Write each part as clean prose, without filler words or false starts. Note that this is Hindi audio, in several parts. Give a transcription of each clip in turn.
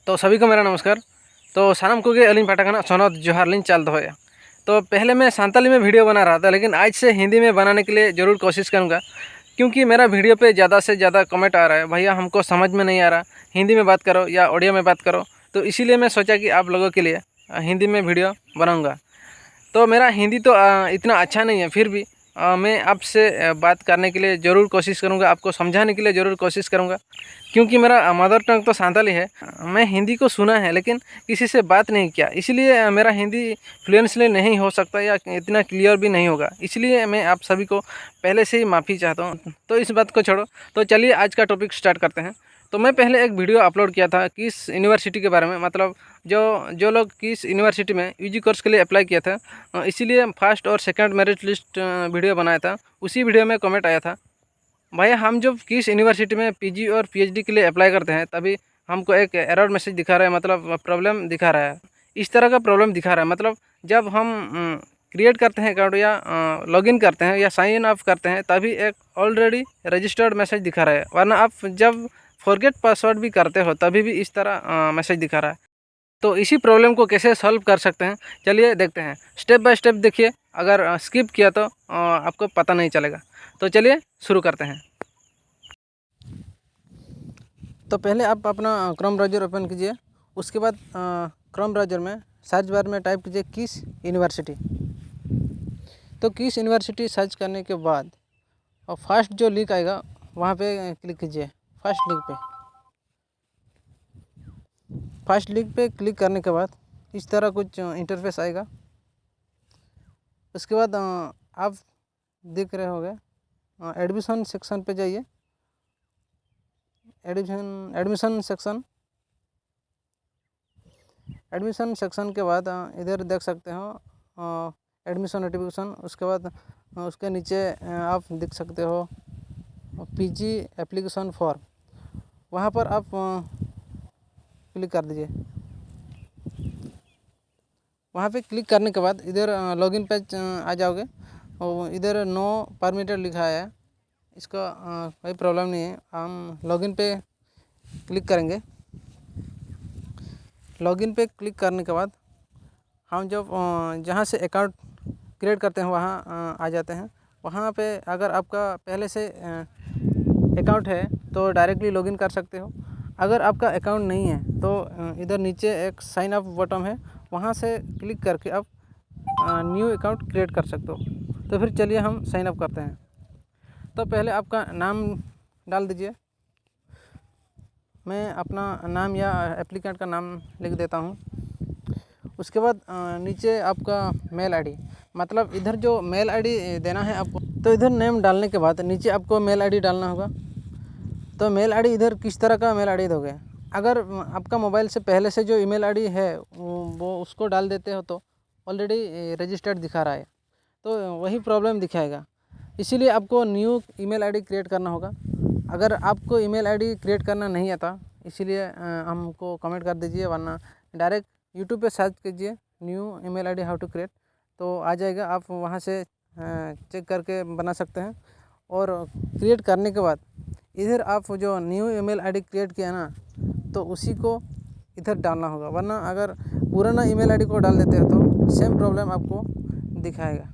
तो सभी को मेरा नमस्कार। तो सानम को गे अलिंग पाठा सोनत जोहार लिंग चाल दोया। तो पहले मैं सांताली में वीडियो बना रहा था, लेकिन आज से हिंदी में बनाने के लिए ज़रूर कोशिश करूँगा, क्योंकि मेरा वीडियो पे ज़्यादा से ज़्यादा कमेंट आ रहा है, भैया हमको समझ में नहीं आ रहा, हिंदी में बात करो या ऑडियो में बात करो। तो इसीलिए मैं सोचा कि आप लोगों के लिए हिंदी में वीडियो बनाऊँगा। तो मेरा हिंदी तो इतना अच्छा नहीं है, फिर भी मैं आपसे बात करने के लिए ज़रूर कोशिश करूँगा, आपको समझाने के लिए ज़रूर कोशिश करूँगा, क्योंकि मेरा मदर टंग तो सांताली है। मैं हिंदी को सुना है लेकिन किसी से बात नहीं किया, इसलिए मेरा हिंदी फ्लुएंसली नहीं हो सकता या इतना क्लियर भी नहीं होगा। इसलिए मैं आप सभी को पहले से ही माफ़ी चाहता हूँ। तो इस बात को छोड़ो, तो चलिए आज का टॉपिक स्टार्ट करते हैं। तो मैं पहले एक वीडियो अपलोड किया था किस यूनिवर्सिटी के बारे में, मतलब जो जो लोग किस यूनिवर्सिटी में यूजी कोर्स के लिए अप्लाई किया था, इसीलिए फर्स्ट और सेकंड मेरिट लिस्ट वीडियो बनाया था। उसी वीडियो में कमेंट आया था, भैया हम जब किस यूनिवर्सिटी में पीजी और पीएचडी के लिए अप्लाई करते हैं तभी हमको एक एरर मैसेज दिखा रहा है, मतलब प्रॉब्लम दिखा रहा है। इस तरह का प्रॉब्लम दिखा रहा है, मतलब जब हम क्रिएट करते हैं अकाउंट या लॉगिन करते हैं या साइन अप करते हैं तभी एक ऑलरेडी रजिस्टर्ड मैसेज दिखा रहा है, वरना आप जब फॉरगेट पासवर्ड भी करते हो तभी भी इस तरह मैसेज दिखा रहा है। तो इसी प्रॉब्लम को कैसे सॉल्व कर सकते हैं, चलिए देखते हैं। स्टेप बाय स्टेप देखिए, अगर स्किप किया तो आपको पता नहीं चलेगा। तो चलिए शुरू करते हैं। तो पहले आप अपना क्रोम ब्राउज़र ओपन कीजिए। उसके बाद क्रोम ब्राउज़र में सर्च बार में टाइप कीजिए किस यूनिवर्सिटी। तो किस यूनिवर्सिटी सर्च करने के बाद और फर्स्ट जो लिंक आएगा वहाँ पे क्लिक कीजिए। फर्स्ट लिंक पे क्लिक करने के बाद इस तरह कुछ इंटरफेस आएगा। उसके बाद आप देख रहे होंगे एडमिशन सेक्शन पे जाइए। एडमिशन सेक्शन के बाद इधर देख सकते हो एडमिशन नोटिफिकेशन। उसके बाद उसके नीचे आप देख सकते हो पीजी एप्लीकेशन फॉर्म, वहाँ पर आप क्लिक कर दीजिए। वहाँ पे क्लिक करने के बाद इधर लॉगिन पेज आ जाओगे और इधर नो परमिटेड लिखा है, इसका कोई प्रॉब्लम नहीं है। हम लॉगिन पे क्लिक करेंगे। लॉगिन पे क्लिक करने के बाद हम जब जहाँ से अकाउंट क्रिएट करते हैं वहाँ आ जाते हैं। वहाँ पे अगर आपका पहले से अकाउंट है तो डायरेक्टली लॉगिन कर सकते हो। अगर आपका अकाउंट नहीं है तो इधर नीचे एक साइन अप बटन है, वहाँ से क्लिक करके आप न्यू अकाउंट क्रिएट कर सकते हो। तो फिर चलिए हम साइन अप करते हैं। तो पहले आपका नाम डाल दीजिए। मैं अपना नाम या एप्लीकेंट का नाम लिख देता हूँ। उसके बाद नीचे आपका मेल आईडी, मतलब इधर जो मेल आईडी देना है आपको। तो इधर नेम डालने के बाद नीचे आपको मेल आईडी डालना होगा। तो मेल आईडी इधर किस तरह का मेल आईडी दोगे, अगर आपका मोबाइल से पहले से जो ईमेल आईडी है वो उसको डाल देते हो तो ऑलरेडी रजिस्टर्ड दिखा रहा है, तो वही प्रॉब्लम दिखाएगा। इसीलिए आपको न्यू ईमेल आईडी क्रिएट करना होगा। अगर आपको ईमेल आईडी क्रिएट करना नहीं आता, इसीलिए हमको कमेंट कर दीजिए, वरना डायरेक्ट यूट्यूब पे सर्च कीजिए new email ID how to create, तो आ जाएगा। आप वहाँ से चेक करके बना सकते हैं। और क्रिएट करने के बाद इधर आप जो न्यू ईमेल आईडी क्रिएट किया ना, तो उसी को इधर डालना होगा, वरना अगर पुराना ईमेल आईडी को डाल देते हो तो सेम प्रॉब्लम आपको दिखाएगा।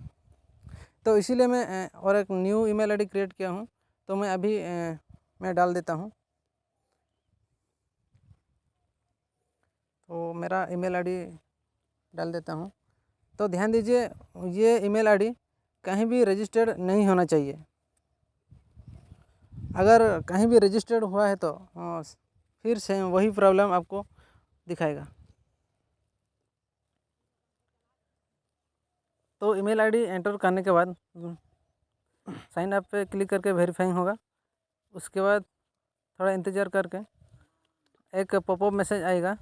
तो इसीलिए मैं और एक न्यू ईमेल आईडी क्रिएट किया हूँ, तो मैं अभी मैं डाल देता हूँ। तो मेरा ईमेल आईडी डाल देता हूँ। तो ध्यान दीजिए, ये ईमेल आईडी कहीं भी रजिस्टर्ड नहीं होना चाहिए। अगर कहीं भी रजिस्टर्ड हुआ है तो फिर से वही प्रॉब्लम आपको दिखाएगा। तो ईमेल आईडी एंटर करने के बाद साइन अप पे क्लिक करके वेरीफाइंग होगा। उसके बाद थोड़ा इंतज़ार करके एक पॉपअप मैसेज आएगा,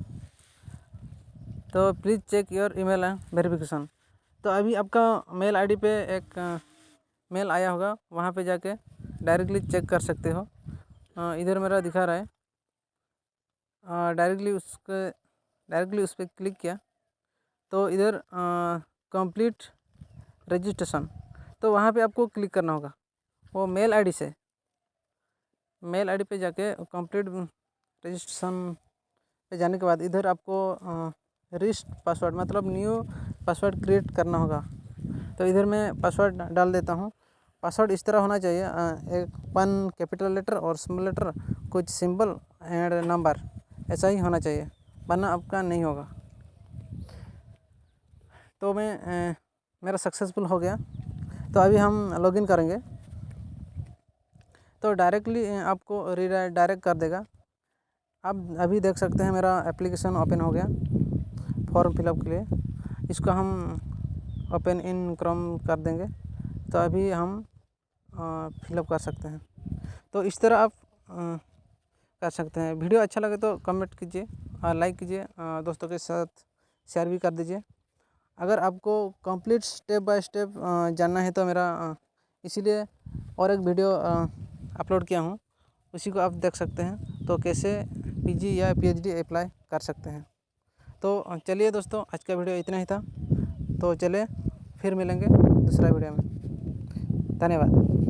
तो please check your email verification. तो अभी आपका मेल आईडी पे एक मेल आया होगा, वहाँ पे जाके डायरेक्टली चेक कर सकते हो। इधर मेरा दिखा रहा है, डायरेक्टली उस पर क्लिक किया तो इधर कंप्लीट रजिस्ट्रेशन, तो वहाँ पे आपको क्लिक करना होगा। वो मेल आईडी पे जाके कंप्लीट रजिस्ट्रेशन पे जाने के बाद इधर आपको रिस्ट पासवर्ड मतलब न्यू पासवर्ड क्रिएट करना होगा। तो इधर मैं पासवर्ड डाल देता हूँ। पासवर्ड इस तरह होना चाहिए, एक 1 कैपिटल लेटर और स्मॉल लेटर, कुछ सिंबल एंड नंबर, ऐसा ही होना चाहिए, वरना आपका नहीं होगा। तो मेरा सक्सेसफुल हो गया। तो अभी हम लॉगिन करेंगे तो डायरेक्टली आपको डायरेक्ट कर देगा। आप अभी देख सकते हैं मेरा एप्लीकेशन ओपन हो गया फॉर्म फिलअप के लिए। इसको हम ओपन इन क्रोम कर देंगे तो अभी हम फिलअप कर सकते हैं। तो इस तरह आप कर सकते हैं। वीडियो अच्छा लगे तो कमेंट कीजिए, लाइक कीजिए, दोस्तों के साथ शेयर भी कर दीजिए। अगर आपको कंप्लीट स्टेप बाय स्टेप जानना है तो मेरा इसीलिए और एक वीडियो अपलोड किया हूँ, उसी को आप देख सकते हैं। तो कैसे पीजी या पीएचडी अप्लाई कर सकते हैं। तो चलिए दोस्तों, आज का वीडियो इतना ही था। तो चलिए फिर मिलेंगे दूसरा वीडियो में। धन्यवाद।